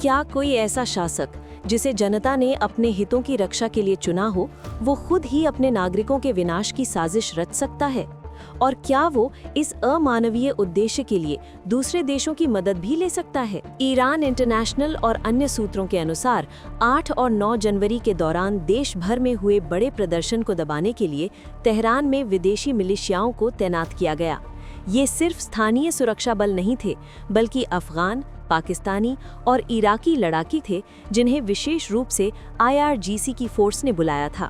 क्या कोई ऐसा शासक जिसे जनता ने अपने हितों की रक्षा के लिए चुना हो, वो खुद ही अपने नागरिकों के विनाश की साजिश रच सकता है? और क्या वो इस अमानवीय उद्देश्य के लिए दूसरे देशों की मदद भी ले सकता है? ईरान इंटरनेशनल और अन्य सूत्रों के अनुसार 8 और 9 जनवरी के दौरान देश भर में हुए बड़े प्रदर्शन को दबाने के लिए तेहरान में विदेशी मिलिशियाओं को तैनात किया गया। ये सिर्फ स्थानीय सुरक्षा बल नहीं थे, बल्कि अफगान, पाकिस्तानी और इराकी लड़ाकी थे, जिन्हें विशेष रूप से IRGC की फोर्स ने बुलाया था।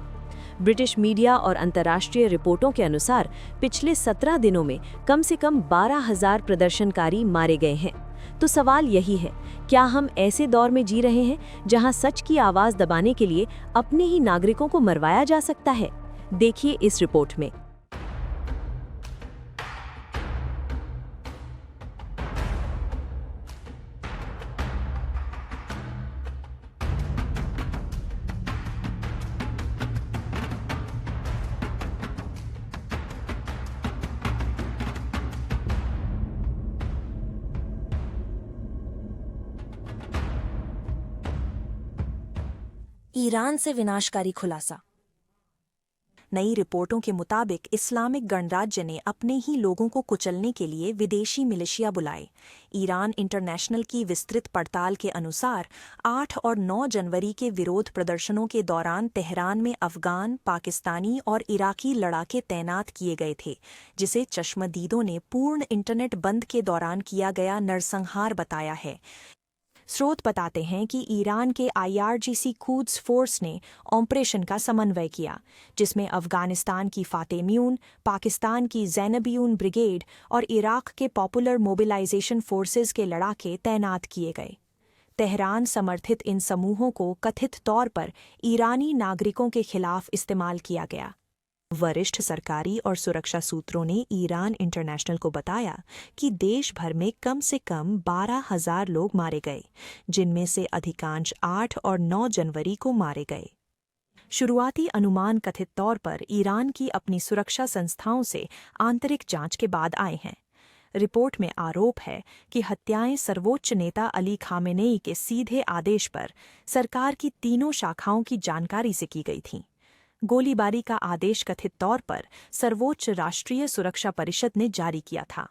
ब्रिटिश मीडिया और अंतर्राष्ट्रीय रिपोर्टों के अनुसार पिछले 17 दिनों में कम से कम 12,000 प्रदर्शनकारी मारे गए हैं। तो सवाल यही है, क्या हम ऐसे दौर में जी रहे हैं जहां सच की आवाज़ दबाने के लिए अपने ही नागरिकों को मरवाया जा सकता है? देखिए इस रिपोर्ट में। ईरान से विनाशकारी खुलासा। नई रिपोर्टों के मुताबिक इस्लामिक गणराज्य ने अपने ही लोगों को कुचलने के लिए विदेशी मिलिशिया बुलाए। ईरान इंटरनेशनल की विस्तृत पड़ताल के अनुसार 8 और 9 जनवरी के विरोध प्रदर्शनों के दौरान तेहरान में अफगान, पाकिस्तानी और इराकी लड़ाके तैनात किए गए थे, जिसे चश्मदीदों ने पूर्ण इंटरनेट बंद के दौरान किया गया नरसंहार बताया है। स्रोत बताते हैं कि ईरान के IRGC क्वुड्स फोर्स ने ऑपरेशन का समन्वय किया, जिसमें अफगानिस्तान की फातेम्यून, पाकिस्तान की ज़ैनबियून ब्रिगेड और इराक के पॉपुलर मोबिलाइजेशन फोर्सेस के लड़ाके तैनात किए गए। तेहरान समर्थित इन समूहों को कथित तौर पर ईरानी नागरिकों के खिलाफ इस्तेमाल किया गया। वरिष्ठ सरकारी और सुरक्षा सूत्रों ने ईरान इंटरनेशनल को बताया कि देश भर में कम से कम 12,000 लोग मारे गए, जिनमें से अधिकांश 8 और 9 जनवरी को मारे गए। शुरुआती अनुमान कथित तौर पर ईरान की अपनी सुरक्षा संस्थाओं से आंतरिक जांच के बाद आए हैं। रिपोर्ट में आरोप है कि हत्याएं सर्वोच्च नेता अली खामेनेई के सीधे आदेश पर सरकार की तीनों शाखाओं की जानकारी से की गई थीं। गोलीबारी का आदेश कथित तौर पर सर्वोच्च राष्ट्रीय सुरक्षा परिषद ने जारी किया था।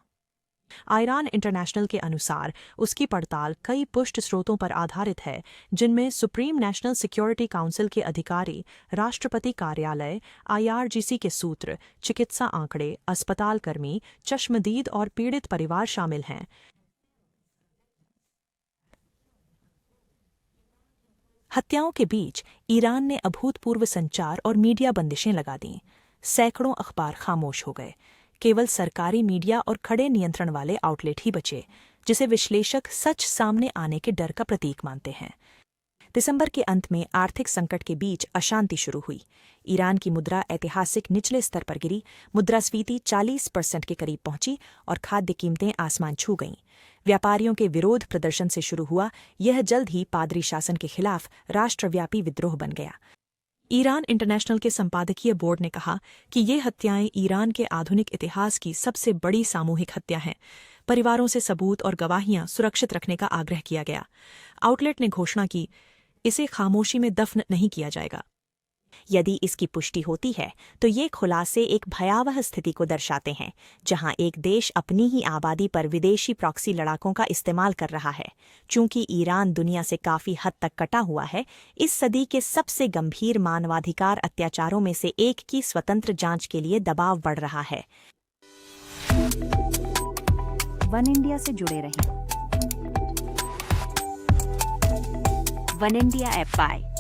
ईरान इंटरनेशनल के अनुसार उसकी पड़ताल कई पुष्ट स्रोतों पर आधारित है, जिनमें सुप्रीम नेशनल सिक्योरिटी काउंसिल के अधिकारी, राष्ट्रपति कार्यालय, IRGC के सूत्र, चिकित्सा आंकड़े, अस्पताल कर्मी, चश्मदीद और पीड़ित परिवार शामिल हैं। हत्याओं के बीच ईरान ने अभूतपूर्व संचार और मीडिया बंदिशें लगा दीं। सैकड़ों अखबार खामोश हो गए। केवल सरकारी मीडिया और खड़े नियंत्रण वाले आउटलेट ही बचे, जिसे विश्लेषक सच सामने आने के डर का प्रतीक मानते हैं। दिसंबर के अंत में आर्थिक संकट के बीच अशांति शुरू हुई। ईरान की मुद्रा ऐतिहासिक निचले स्तर पर गिरी, मुद्रास्फीति 40% के करीब पहुंची और खाद्य कीमतें आसमान छू गईं। व्यापारियों के विरोध प्रदर्शन से शुरू हुआ, यह जल्द ही पादरी शासन के खिलाफ राष्ट्रव्यापी विद्रोह बन गया। ईरान इंटरनेशनल के संपादकीय बोर्ड ने कहा कि ये हत्याएं ईरान के आधुनिक इतिहास की सबसे बड़ी सामूहिक हत्या हैं। परिवारों से सबूत और गवाहियां सुरक्षित रखने का आग्रह किया गया। आउटलेट ने घोषणा की, इसे खामोशी में दफन नहीं किया जाएगा। यदि इसकी पुष्टि होती है तो ये खुलासे एक भयावह स्थिति को दर्शाते हैं, जहां एक देश अपनी ही आबादी पर विदेशी प्रॉक्सी लड़ाकों का इस्तेमाल कर रहा है। चूंकि ईरान दुनिया से काफी हद तक कटा हुआ है, इस सदी के सबसे गंभीर मानवाधिकार अत्याचारों में से एक की स्वतंत्र जांच के लिए दबाव बढ़ रहा है। वन इंडिया से जुड़े रहें। वन इंडिया ऐप पाएं